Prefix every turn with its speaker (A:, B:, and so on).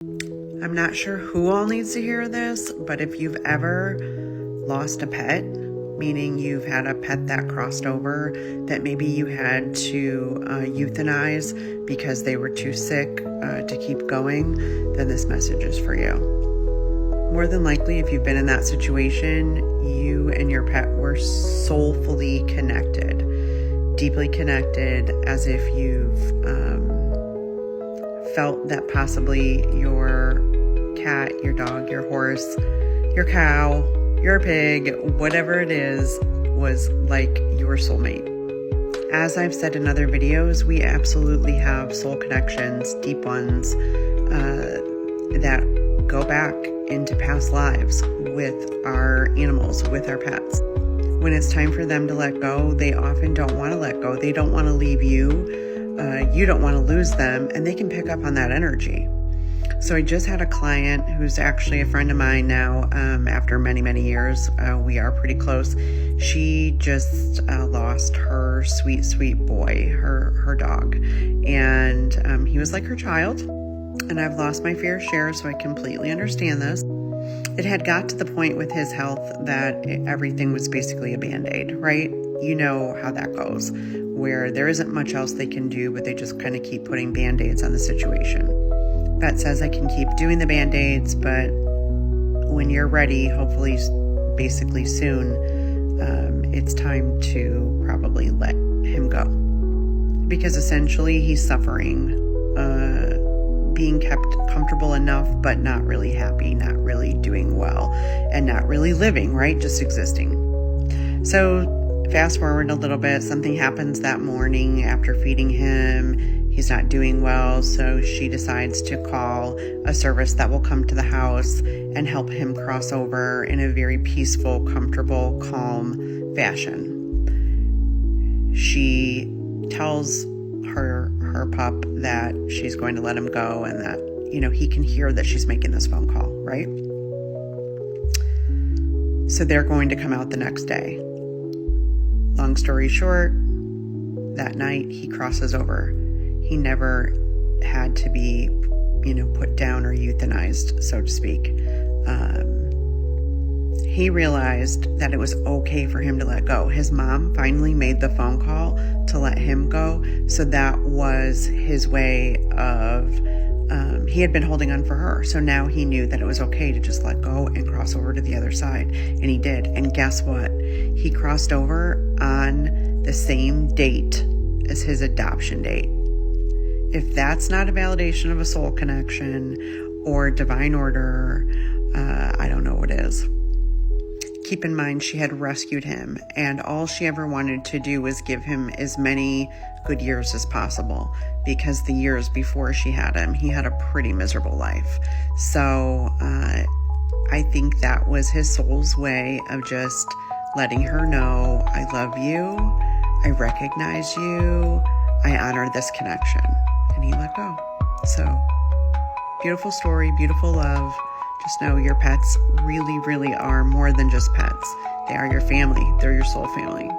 A: I'm not sure who all needs to hear this, but if you've ever lost a pet, meaning you've had a pet that crossed over that maybe you had to euthanize because they were too sick to keep going, then this message is for you. More than likely, if you've been in that situation, you and your pet were soulfully connected, deeply connected, as if you've felt that possibly your cat, your dog, your horse, your cow, your pig, whatever it is, was like your soulmate. As I've said in other videos, we absolutely have soul connections, deep ones, that go back into past lives with our animals, with our pets. When it's time for them to let go, they often don't want to let go. They don't want to leave you. You don't want to lose them, and they can pick up on that energy. So I just had a client who's actually a friend of mine now, after many, many years. We are pretty close. She just lost her sweet, sweet boy, her dog. And he was like her child. And I've lost my fair share, so I completely understand this. It had got to the point with his health that everything was basically a Band-Aid, right? You know how that goes, where there isn't much else they can do, but they just kind of keep putting Band-Aids on the situation. Vet says I can keep doing the Band-Aids, but when you're ready, hopefully basically soon, it's time to probably let him go. Because essentially he's suffering, being kept comfortable enough, but not really happy, not really doing well, and not really living, right? Just existing. So fast forward a little bit, something happens that morning after feeding him. He's not doing well, so she decides to call a service that will come to the house and help him cross over in a very peaceful, comfortable, calm fashion. She tells her pup that she's going to let him go and that, you know, he can hear that she's making this phone call, right? So they're going to come out the next day. Long story short, that night he crosses over. He never had to be, put down or euthanized, so to speak. He realized that it was okay for him to let go. His mom finally made the phone call to let him go. So that was his way of, he had been holding on for her. So now he knew that it was okay to just let go and cross over to the other side. And he did. And guess what? He crossed over on the same date as his adoption date. If that's not a validation of a soul connection or divine order, I don't know what is. Keep in mind, she had rescued him, and all she ever wanted to do was give him as many good years as possible, because the years before she had him, he had a pretty miserable life. So I think that was his soul's way of just letting her know, I love you, I recognize you, I honor this connection. And he let go. So beautiful story, beautiful love. Just know your pets really, really are more than just pets. They are your family. They're your soul family.